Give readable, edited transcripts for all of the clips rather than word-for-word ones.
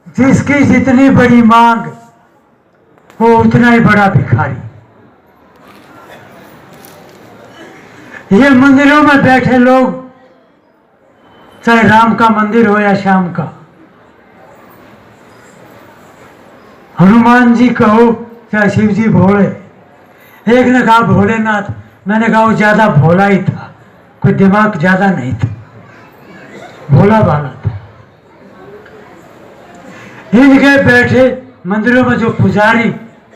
जिसकी जितनी बड़ी मांग वो उतना ही बड़ा भिखारी। ये मंदिरों में बैठे लोग, चाहे राम का मंदिर हो या श्याम का, हनुमान जी कहो चाहे शिव जी भोले, एक ने कहा भोलेनाथ, मैंने कहा वो ज्यादा भोला ही था, कोई दिमाग ज्यादा नहीं था, भोला भाला था। इनके बैठे मंदिरों में जो पुजारी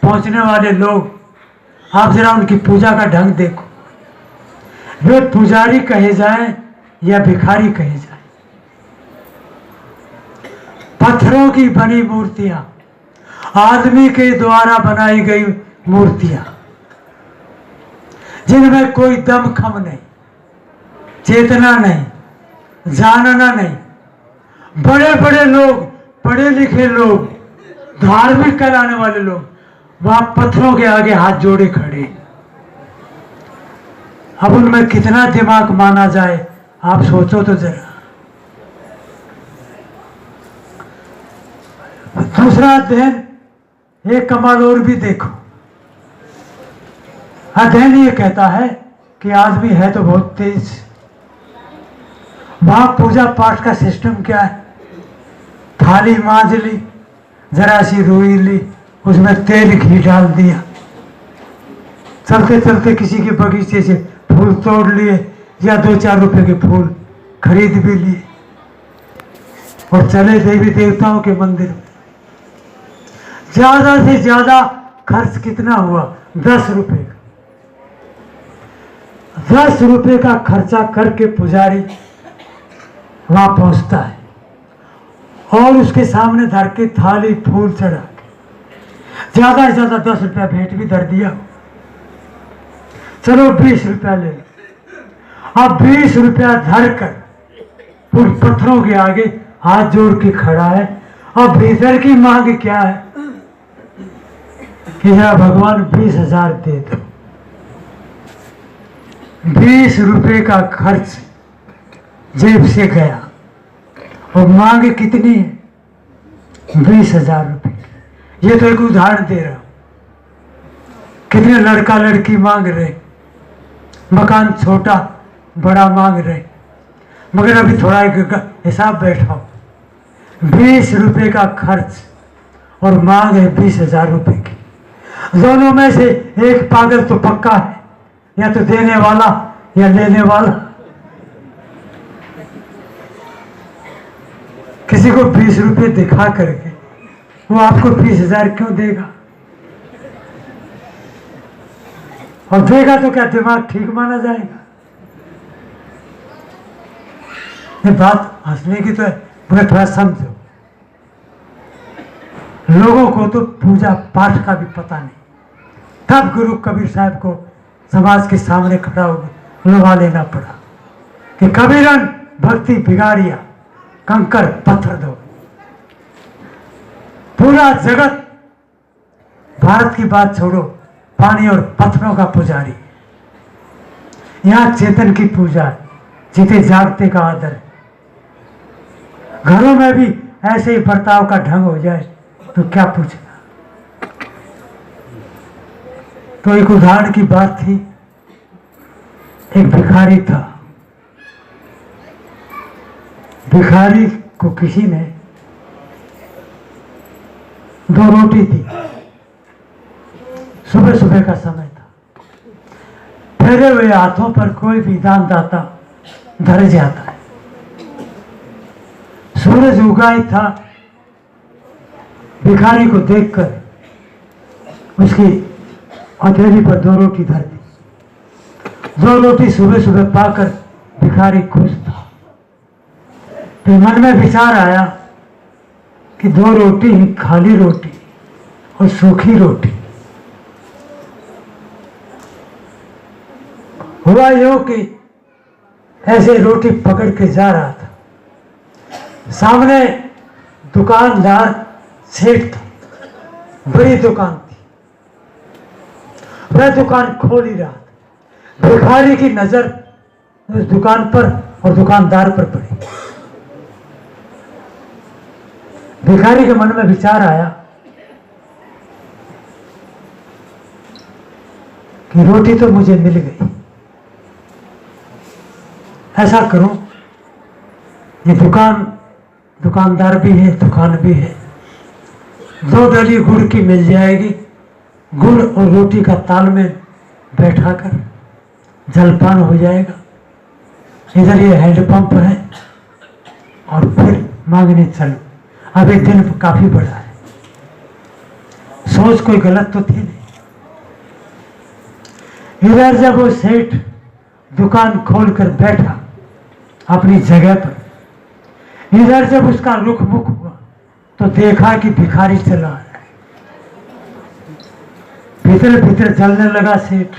पहुंचने वाले लोग, आप जरा उनकी पूजा का ढंग देखो। वे पुजारी कहे जाएं या भिखारी कहे जाएं। पत्थरों की बनी मूर्तियां, आदमी के द्वारा बनाई गई मूर्तियां, जिनमें कोई दम खम नहीं, चेतना नहीं, जानना नहीं। बड़े बड़े लोग, पढ़े लिखे लोग, धार्मिक कहलाने वाले लोग वहां पत्थरों के आगे हाथ जोड़े खड़े। अब उनमें कितना दिमाग माना जाए, आप सोचो तो जरा। दूसरा अध्ययन, एक कमाल और भी देखो। अध्ययन ये कहता है कि आदमी है तो बहुत तेज। वहां पूजा पाठ का सिस्टम क्या है? थाली मांज ली, जरा सी रुई ली, उसमें तेल घी डाल दिया, चलते चलते किसी के बगीचे से फूल तोड़ लिए या 2-4 रुपए के फूल खरीद भी लिए और चले देवी देवताओं के मंदिर में। ज्यादा से ज्यादा खर्च कितना हुआ? 10 रुपए का। 10 रुपए का खर्चा करके पुजारी वहां पहुंचता है और उसके सामने धर के थाली फूल चढ़ा के ज्यादा से ज्यादा 10 रुपया भेंट भी धर दिया, चलो 20 रुपया ले लो। अब 20 रुपया धर कर उन पत्थरों के आगे हाथ जोड़ के खड़ा है। अब भीतर की मांग क्या है कि या भगवान 20,000 दे दो। 20 रुपए का खर्च जेब से गया और मांग कितनी है? 20,000 रुपए। ये तो एक उदाहरण दे रहा हूं। कितने लड़का लड़की मांग रहे, मकान छोटा बड़ा मांग रहे, मगर अभी थोड़ा एक हिसाब बैठाओ। 20 रुपए का खर्च और मांग है 20,000 रुपए की। दोनों में से एक पागल तो पक्का है, या तो देने वाला या लेने वाला। किसी को 20 रुपए दिखा करके वो आपको 20,000 क्यों देगा? और देगा तो क्या दिमाग ठीक माना जाएगा? ये बात हंसने की तो है, मगर थोड़ा समझो। लोगों को तो पूजा पाठ का भी पता नहीं, तब गुरु कबीर साहब को समाज के सामने खड़ा होकर लुभा लेना पड़ा कि कबीरन भक्ति बिगाड़िया, कंकर पत्थर दो। पूरा जगत, भारत की बात छोड़ो, पानी और पत्थरों का पुजारी। यहां चेतन की पूजा, जीते जागते का आदर। घरों में भी ऐसे ही बर्ताव का ढंग हो जाए तो क्या पूछना। तो एक उदाहरण की बात थी। एक भिखारी था। भिखारी को किसी ने 2 रोटी दी। सुबह सुबह का समय था। फेरे हुए हाथों पर कोई भी दानदाता धर जाता है। सूरज उगा ही था। भिखारी को देखकर उसकी हथेली पर 2 रोटी धर दी। 2 रोटी सुबह सुबह पाकर भिखारी खुश था। फिर मन में विचार आया कि 2 रोटी ही, खाली रोटी और सूखी रोटी। हुआ यूं कि ऐसे रोटी पकड़ के जा रहा था। सामने दुकानदार सेठ था, बड़ी दुकान थी। वह दुकान खोल ही रहा था। भिखारी की नजर उस दुकान पर और दुकानदार पर पड़ी। भिखारी के मन में विचार आया कि रोटी तो मुझे मिल गई, ऐसा करूं, ये दुकानदार भी है, दुकान भी है, 2 डली गुड़ की मिल जाएगी, गुड़ और रोटी का तालमेल बैठाकर जलपान हो जाएगा। इधर ये हैंडपंप है और फिर मांगने चलो। अभी दिन काफी बड़ा है, सोच कोई गलत तो थी नहीं। इधर जब वो सेठ दुकान खोलकर बैठा अपनी जगह पर, इधर जब उसका रुख मुख हुआ तो देखा कि भिखारी चला आ रहा है। भीतर भीतर जलने लगा सेठ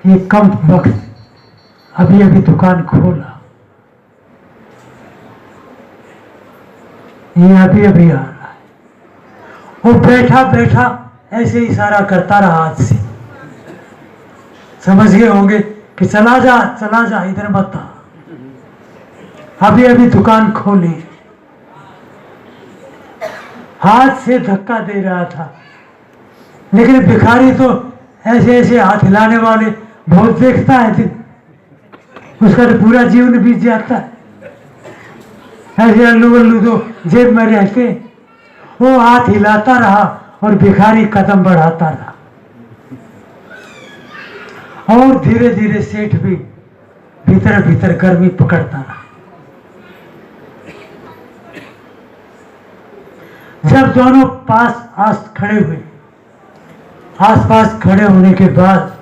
कि कम वक्त अभी अभी दुकान खोला, ये अभी अभी आ रहा है। वो बैठा बैठा ऐसे इशारा करता रहा हाथ से, समझ गए होंगे कि चला जा इधर मत आ, अभी अभी दुकान खोली। हाथ से धक्का दे रहा था, लेकिन भिखारी तो ऐसे ऐसे हाथ हिलाने वाले बहुत देखता है, उसका तो पूरा जीवन बीत जाता है। ऐसे अल्लू बल्लू तो जेब में रहते, वो हाथ हिलाता रहा और भिखारी कदम बढ़ाता रहा। और धीरे धीरे सेठ भी भीतर भीतर गर्मी पकड़ता रहा। जब दोनों आस पास खड़े होने के बाद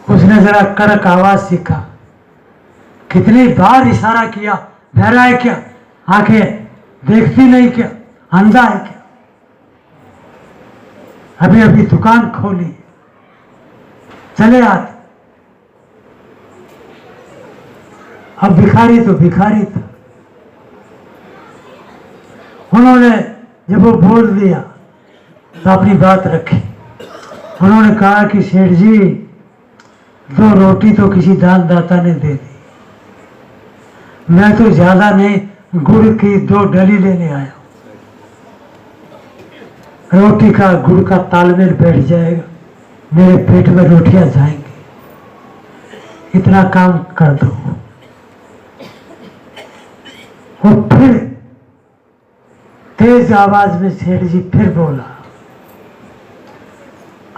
उसने जरा कड़क आवाज सीखा, कितनी बार इशारा किया, बहरा है क्या, आंखें देखती नहीं क्या, अंधा है क्या, अभी अभी दुकान खोली, चले आते। अब भिखारी तो भिखारी था। उन्होंने जब वो बोल दिया तो अपनी बात रखी। उन्होंने कहा कि सेठ जी 2 रोटी तो किसी दान दाता ने दे दी, मैं तो ज्यादा नहीं, गुड़ की 2 डली लेने आया, रोटी का गुड़ का तालमेल बैठ जाएगा, मेरे पेट में रोटियां जाएंगी, इतना काम कर दो। और फिर तेज आवाज में सेठ जी फिर बोला,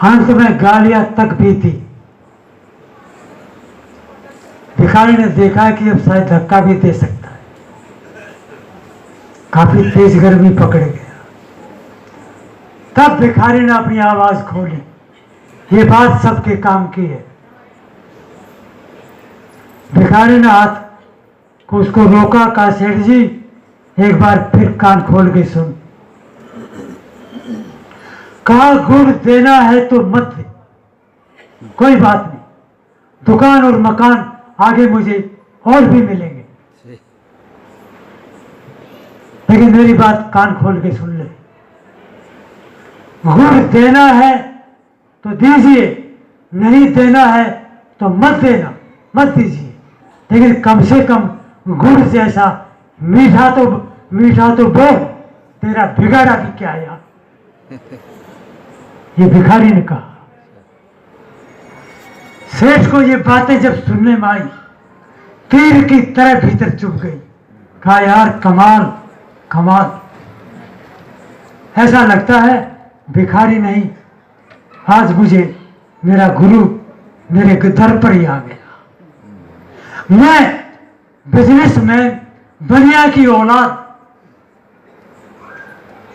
अंत में गालियां तक भी थी। भिखारी ने देखा कि अब शायद धक्का भी दे सकता है, काफी तेज गर्मी पकड़ गया। तब भिखारी ने अपनी आवाज खोली, ये बात सबके काम की है। भिखारी ने हाथ को उसको रोका, कहा सेठ जी एक बार फिर कान खोल के सुन। कहा गुड़ देना है तो मत दे, कोई बात नहीं, दुकान और मकान आगे मुझे और भी मिलेंगे, लेकिन मेरी बात कान खोल के सुन ले। गुड़ देना है तो दीजिए, नहीं देना है तो मत देना, मत दीजिए, लेकिन कम से कम गुड़ जैसा मीठा तो बोल, तेरा बिगाड़ा भी क्या यार, ये भिखारी ने कहा। सेठ को ये बातें जब सुनने में आई, तीर की तरह भीतर चुभ गई। कहा यार कमाल कमाल, ऐसा लगता है भिखारी नहीं, आज मुझे मेरा गुरु मेरे दर पर ही आ गया। मैं बिजनेसमैन, दुनिया की औलाद,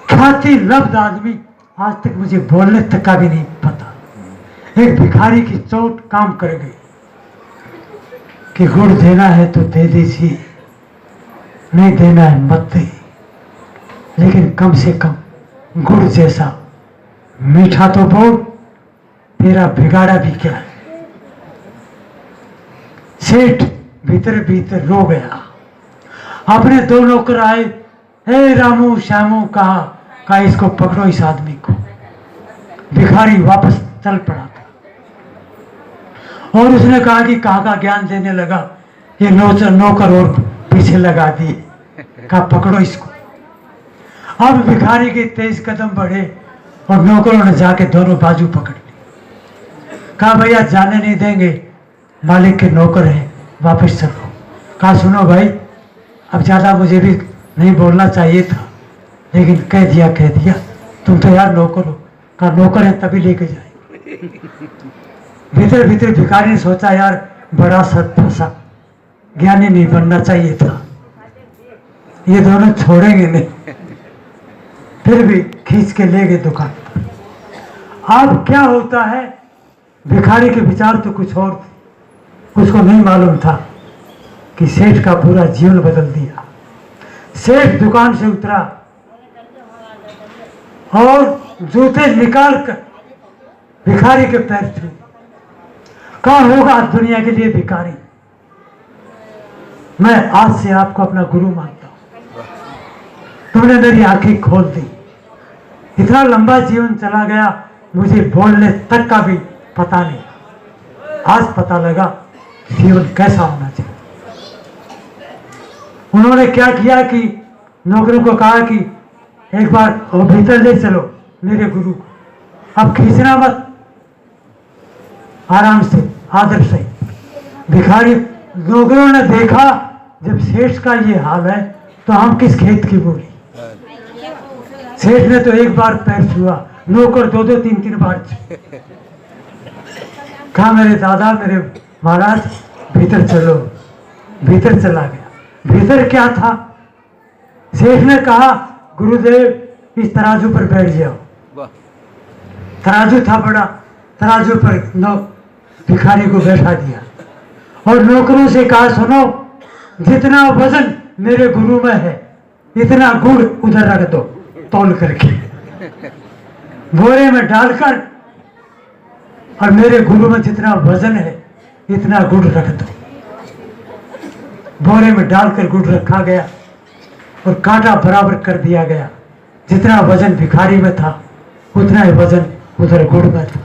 ख्याति लब्ध आदमी, आज तक मुझे बोलने तक का भी नहीं पता। एक भिखारी की चोट काम कर गई कि गुड़ देना है तो दे दीजिए, नहीं देना है मत दे, लेकिन कम से कम गुड़ जैसा मीठा तो बोल, तेरा बिगाड़ा भी क्या है। सेठ भीतर भीतर रो गया। अपने 2 नौकर आए, हे रामू श्यामू कहा इसको पकड़ो, इस आदमी को। भिखारी वापस चल पड़ा था और उसने कहा कि कहाँ का ज्ञान देने लगा, ये नौकर और पीछे लगा दिए। कहा पकड़ो इसको। अब भिखारी के 23 कदम बढ़े और नौकरों ने जाके दोनों बाजू पकड़ ली। कहा भैया जाने नहीं देंगे, मालिक के नौकर हैं, वापस चलो। कहा सुनो भाई, अब ज़्यादा मुझे भी नहीं बोलना चाहिए था, लेकिन कह दिया, तुम तो यार नौकर हो। कहा नौकर है तभी लेके जाए। भीतर भीतर भिखारी ने सोचा यार बड़ा सत फंसा, ज्ञानी नहीं बनना चाहिए था, ये दोनों छोड़ेंगे नहीं। फिर भी खींच के ले गए दुकान पर। अब क्या होता है, भिखारी के विचार तो कुछ और थे, उसको नहीं मालूम था कि सेठ का पूरा जीवन बदल दिया। सेठ दुकान से उतरा और जूते निकाल कर भिखारी के पैर छू। कहा होगा दुनिया के लिए भिखारी, मैं आज से आपको अपना गुरु मानता हूं, तुमने मेरी आंखें खोल दी। इतना लंबा जीवन चला गया, मुझे बोलने तक का भी पता नहीं, आज पता लगा जीवन कैसा होना चाहिए। उन्होंने क्या किया कि नौकरों को कहा कि एक बार भीतर ले चलो मेरे गुरु को, अब खींचना मत, आराम से आदर से। भिखारी नौकरों ने देखा जब सेठ का ये हाल है तो हम किस खेत की बोली। सेठ ने तो एक बार पैर छुआ, नौकर दो दो तीन तीन बार छुए। कहा मेरे दादा मेरे महाराज भीतर चलो। भीतर चला गया। भीतर क्या था, सेठ ने कहा गुरुदेव इस तराजू पर बैठ जाओ। तराजू था बड़ा, तराजू पर भिखारी को बैठा दिया और नौकरों से कहा सुनो, जितना वजन मेरे गुरु में है इतना गुड़ उधर रख दो तौल करके, बोरे में डालकर, और मेरे गुरु में जितना वजन है इतना गुड़ रख दो। बोरे में डालकर गुड़ रखा गया और कांटा बराबर कर दिया गया। जितना वजन भिखारी में था उतना ही वजन उधर गुड़ में था।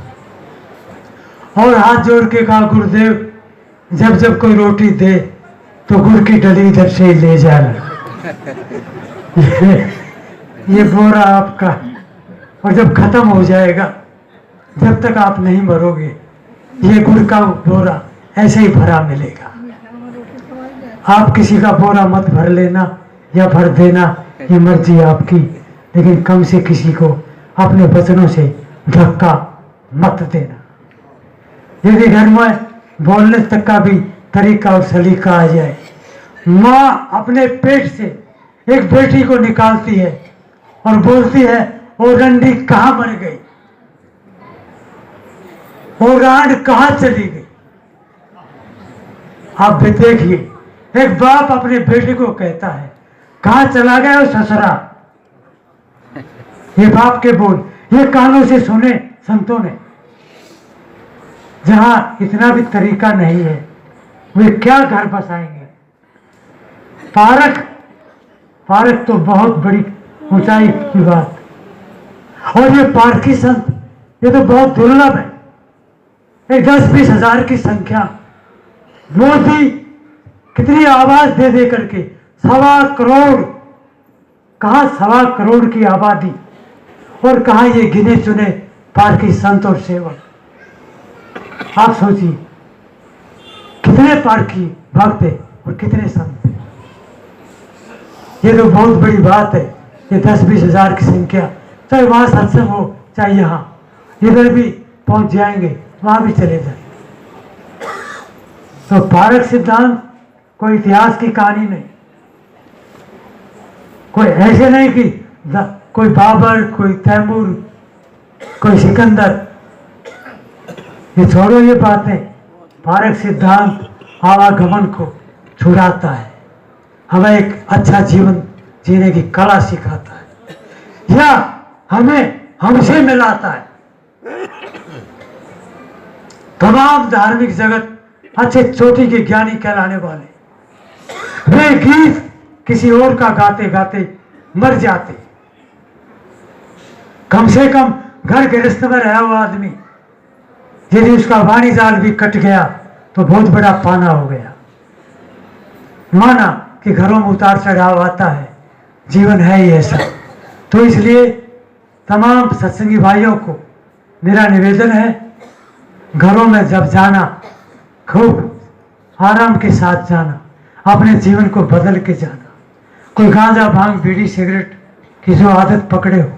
और हाथ जोड़ के कहा गुरुदेव जब जब कोई रोटी दे तो गुड़ की डली इधर से ही ले जाना। ये बोरा आपका, और जब खत्म हो जाएगा, जब तक आप नहीं मरोगे, ये गुड़ का बोरा ऐसे ही भरा मिलेगा। आप किसी का बोरा मत भर लेना या भर देना, ये मर्जी आपकी, लेकिन कम से किसी को अपने वचनों से धक्का मत देना। यदि घर में बोलने तक का भी तरीका और सलीका आ जाए, माँ अपने पेट से एक बेटी को निकालती है और बोलती है ओ रंडी कहाँ मर गई, ओ राड कहाँ चली गई। आप भी देखिए, एक बाप अपने बेटे को कहता है कहाँ चला गया ससुरा। ये बाप के बोल ये कानों से सुने संतों ने। जहां इतना भी तरीका नहीं है वे क्या घर बसाएंगे। पारक तो बहुत बड़ी ऊंचाई की बात, और ये पारकी संत ये तो बहुत दुर्लभ है। 10-20 हजार की संख्या, मोदी कितनी आवाज दे दे करके 1.25 करोड़, कहा 1.25 करोड़ की आबादी, और कहा ये गिने चुने पारकी संत और सेवक। आप सोचिए कितने पारकी भक्त है और कितने संत। ये तो बहुत बड़ी बात है। ये 10-20 हजार की संख्या, चाहे वहां सत्संग हो चाहे यहाँ, इधर भी पहुंच जाएंगे, वहां भी चले जाएंगे। तो पारक सिद्धांत कोई इतिहास की कहानी नहीं, कोई ऐसे नहीं कि कोई बाबर, कोई तैमूर, कोई सिकंदर। ये छोड़ो ये बातें। पारक सिद्धांत आवागमन को छुड़ाता है, हमें एक अच्छा जीवन जीने की कला सिखाता है, या हमें हमसे मिलाता है। तमाम धार्मिक जगत अच्छे चोटी के ज्ञानी कहलाने वाले वे गीत किसी और का गाते गाते मर जाते। कम से कम घर गृहस्थ में रहा हुआ आदमी यदि उसका वाणी जाल भी कट गया तो बहुत बड़ा पाना हो गया। माना कि घरों में उतार चढ़ाव आता है, जीवन है ही ऐसा। तो इसलिए तमाम सत्संगी भाइयों को मेरा निवेदन है, घरों में जब जाना खूब आराम के साथ जाना, अपने जीवन को बदल के जाना। कोई गांजा भांग बीड़ी सिगरेट की जो आदत पकड़े हो,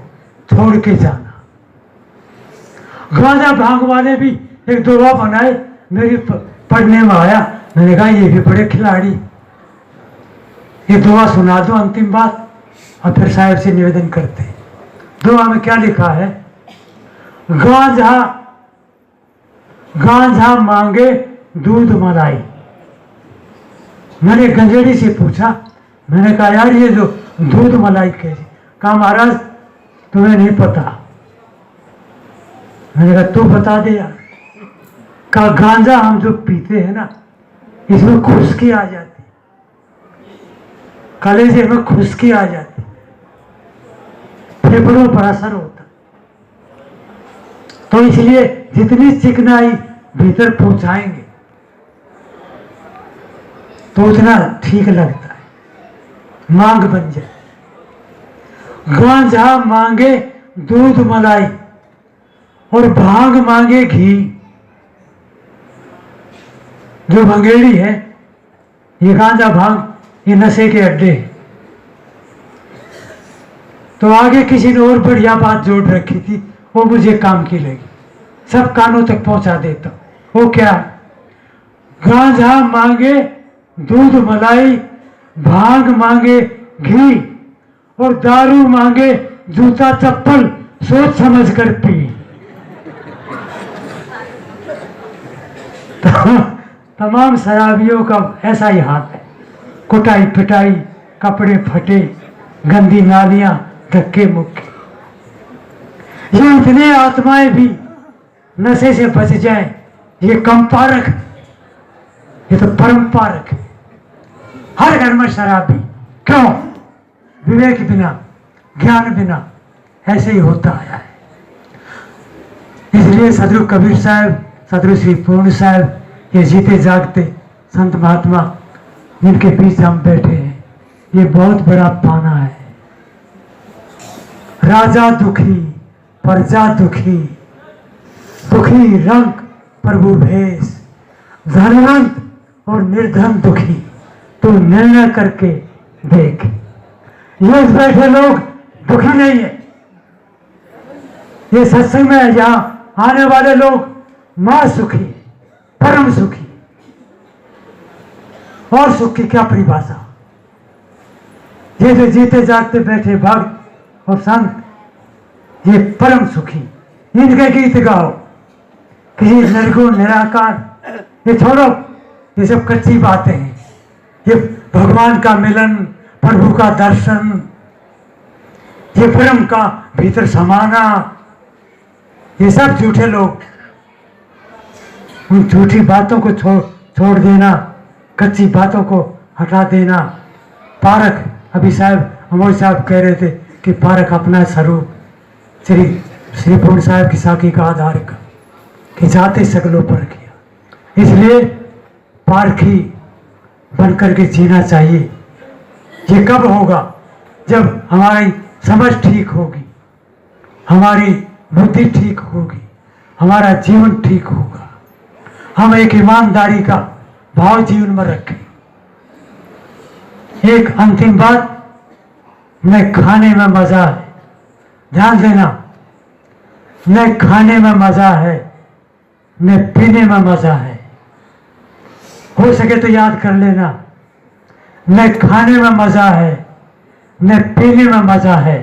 छोड़ के जाना। गांजा भांग वाले भी एक दुआ बनाए, मेरी पढ़ने में आया, मैंने कहा ये भी बड़े खिलाड़ी, ये दुआ सुना दो अंतिम बात। और फिर साहब से निवेदन करते हैं, दुआ में क्या लिखा है? गांजा गांजा मांगे दूध मलाई। मैंने गंजेड़ी से पूछा, मैंने कहा यार ये जो दूध मलाई कैसे? कहा महाराज तुम्हें नहीं पता। मैंने कहा तू बता दे यार। कहा गांजा हम जो पीते हैं ना, इसमें खुश्की आ जाती, कलेजे में खुश्की आ जाती, फेफड़ों पर असर होता। तो इसलिए जितनी चिकनाई भीतर पहुंचाएंगे तो उतना ठीक लगता है, मांग बन जाए। गांजा मांगे दूध मलाई और भांग मांगे घी। जो भंगेड़ी है, ये गांजा भांग ये नशे के अड्डे। तो आगे किसी ने और बढ़िया बात जोड़ रखी थी, वो मुझे काम की लगी, सब कानों तक पहुंचा देता। वो क्या? गांजा मांगे दूध मलाई, भांग मांगे घी और दारू मांगे जूता चप्पल, सोच समझ कर पी। तमाम शराबियों का ऐसा ही हाल है, कुटाई पिटाई, कपड़े फटे, गंदी नालियां, धक्के मुक्के। ये इतने आत्माएं भी नशे से बच जाए, ये कम पारक, ये तो परम पारक है। हर घर में शराबी, क्यों? विवेक बिना, ज्ञान बिना ऐसे ही होता आया है। इसलिए सदगुरु कबीर साहब, सदगुरु श्री पूर्ण साहब, ये जीते जागते संत महात्मा जिनके बीच हम बैठे हैं, ये बहुत बड़ा पाना है। राजा दुखी प्रजा दुखी, दुखी रंग प्रभु भेष, धनवंत और निर्धन दुखी, तो निर्णय करके देख। ये बैठे लोग दुखी नहीं है। ये सत्संग में यहाँ आने वाले लोग मां सुखी, परम सुखी। और सुख की क्या परिभाषा? ये जो जीते जागते बैठे भक्त और संत, ये परम सुखी। इनके गीत गाओ, किसी निर्गुण निराकार, ये छोड़ो, ये सब कच्ची बातें हैं। ये भगवान का मिलन, प्रभु का दर्शन, ये परम का भीतर समाना, ये सब झूठे लोग। उन झूठी बातों को छोड़ देना, कच्ची बातों को हटा देना। पारक, अभी साहब अमोल साहब कह रहे थे कि पारक अपना स्वरूप श्री पूर्ण साहब की साखी का आधार का कि जाते सगलों पर किया। इसलिए पारखी बनकर के जीना चाहिए। ये कब होगा? जब हमारी समझ ठीक होगी, हमारी बुद्धि ठीक होगी, हमारा जीवन ठीक होगा, हम एक ईमानदारी का भाव जीवन में रखें। एक अंतिम बात, न खाने में मजा है, ध्यान देना, न खाने में मजा है, न पीने में मजा है। हो सके तो याद कर लेना, न खाने में मजा है, न पीने में मजा है।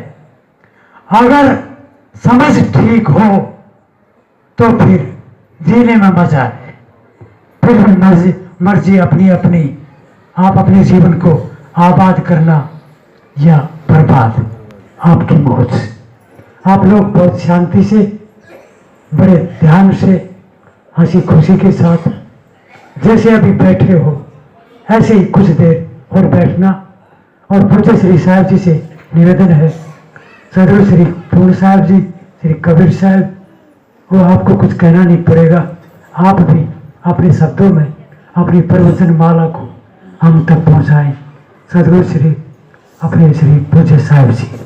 अगर समझ ठीक हो तो फिर जीने में मजा है। फिर मर्जी अपनी अपनी, आप अपने जीवन को आबाद करना या बर्बाद, आपकी मौज। आप लोग बहुत शांति से, बड़े ध्यान से, हंसी खुशी के साथ जैसे अभी बैठे हो, ऐसे ही कुछ देर और बैठना। और पूज्य श्री साहब जी से निवेदन है, सदगुरु श्री पूर्ण साहब जी, श्री कबीर साहब, वो आपको कुछ कहना नहीं पड़ेगा। आप भी अपने शब्दों में अपनी प्रवचन माला को हम तक पहुंचाएं। सदगुरु श्री अपने श्री पूज्य साहिब जी।